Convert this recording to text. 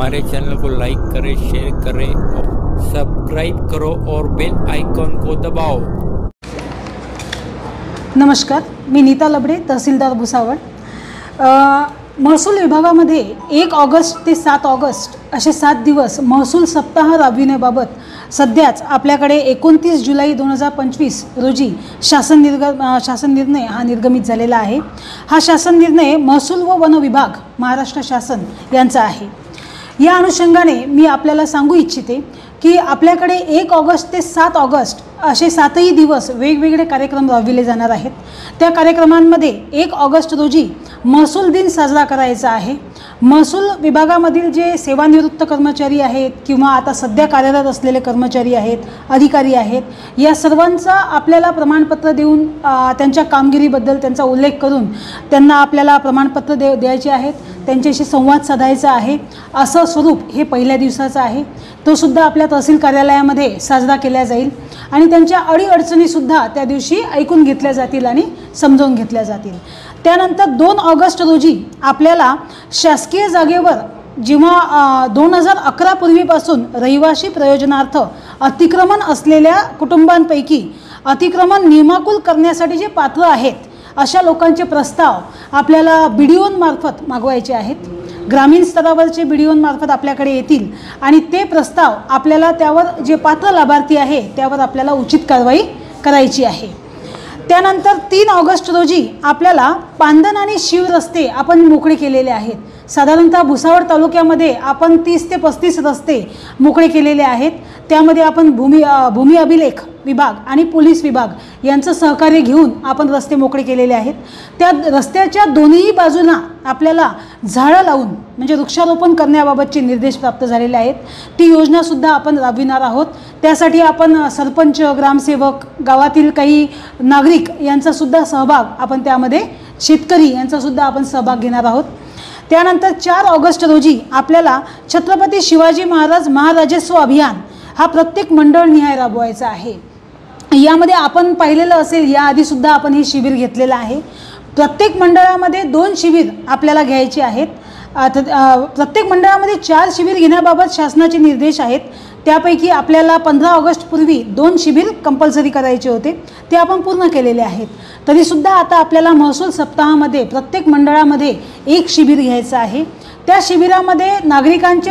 हमारे चैनल को लाइक करें, शेयर करें और सब्सक्राइब करो और बेल आइकॉन को दबाओ। नमस्कार, मी नीता लबडे, तहसीलदार भुसावळ। महसूल विभागामध्ये 1 ऑगस्ट ते 7 ऑगस्ट असे 7 दिवस महसूल सप्ताह राबविण्याबाबत सध्याच आपल्याकडे 29 जुलै 2025 रोजी शासन निर्णय हा निर्गमित झालेला आहे। हा शासन निर्णय महसूल व वन विभाग महाराष्ट्र शासन यांचा आहे। या अनुषंगाने मी आपल्याला सांगू इच्छिते की आपल्याकडे 1 ऑगस्ट ते 7 ऑगस्ट असे 7ही दिवस वेगवेगळे कार्यक्रम राबविले जाणार आहेत। त्या कार्यक्रमांमध्ये 1 ऑगस्ट रोजी महसूल दिन साजरा करायचा आहे। महसूल विभागामधील जे सेवानिवृत्त कर्मचारी आहेत किंवा आता सध्या कार्यरत असलेले कर्मचारी आहेत, अधिकारी आहेत, या सर्वांचा आपल्याला प्रमाणपत्र देऊन त्यांच्या कामगिरीबद्दल त्यांचा उल्लेख करून त्यांना आपल्याला प्रमाणपत्र द्यायचे आहेत, त्यांच्याशी संवाद साधायचा आहे। असं स्वरूप हे पहिल्या दिवसाचं आहे। तो सुद्धा आपल्या तहसील कार्यालयामध्ये साजरा केला जाईल आणि त्यांच्या अडीअडचणी सुद्धा त्या दिवशी ऐकून घेतल्या जातील आणि समजून घेतल्या जातील। त्यानंतर 2 ऑगस्ट रोजी आपल्याला शासकीय जागेवर जेव्हा 2011 पूर्वीपासून रहिवासी प्रयोजनार्थ अतिक्रमण असलेल्या कुटुंबांपैकी अतिक्रमण नियमाकुल करण्यासाठी जे पात्र आहेत अशा लोकांचे प्रस्ताव आपल्याला बीडीओंमार्फत मागवायचे आहेत। ग्रामीण स्तरावरचे बीडीओंमार्फत आपल्याकडे येतील आणि ते प्रस्ताव आपल्याला त्यावर जे पात्र लाभार्थी आहे त्यावर आपल्याला उचित कारवाई करायची आहे। त्यानंतर 3 ऑगस्ट रोजी आपल्याला पांदन आणि शिव रस्ते आपण मोकळे केलेले आहेत। साधारणतः भुसावळ तालुक्यामध्ये आपण 30 ते 35 रस्ते मोकळे केलेले आहेत। त्यामध्ये आपण भूमी अभिलेख विभाग आणि पोलीस विभाग यांचं सहकार्य घेऊन आपण रस्ते मोकळे केलेले आहेत। त्या रस्त्याच्या दोन्ही बाजूंना आपल्याला झाडं लावून म्हणजे वृक्षारोपण करण्याबाबतचे निर्देश प्राप्त झालेले आहेत। ती योजना सुद्धा आपण राबविणार आहोत। त्यासाठी आपण सरपंच, ग्रामसेवक, गावातील काही नागरिक यांचा सुद्धा सहभाग आपण त्यामध्ये शेतकरी यांचा सुद्धा आपण सहभाग घेणार आहोत। त्यानंतर 4 ऑगस्ट रोजी आपल्याला छत्रपती शिवाजी महाराज महाराजस्व अभियान हा प्रत्येक मंडळ निहाय राबवायचा आहे। यामध्ये आपण पाहिलेलं असेल, याआधी सुद्धा आपण हे शिबिर घेतलेलं आहे। प्रत्येक मंडळामध्ये 2 शिबिर आपल्याला घ्यायचे आहेत। प्रत्येक मंडळामध्ये 4 शिबिर घेण्याबाबत शासनाचे निर्देश आहेत। त्यापैकी आपल्याला 15 ऑगस्ट पूर्वी 2 शिबिर कंपल्सरी करायचे होते, ते आपण पूर्ण केलेले आहेत। तरीसुद्धा आता आपल्याला महसूल सप्ताहामध्ये प्रत्येक मंडळामध्ये 1 शिबिर घ्यायचं आहे। त्या शिबिरामध्ये नागरिकांचे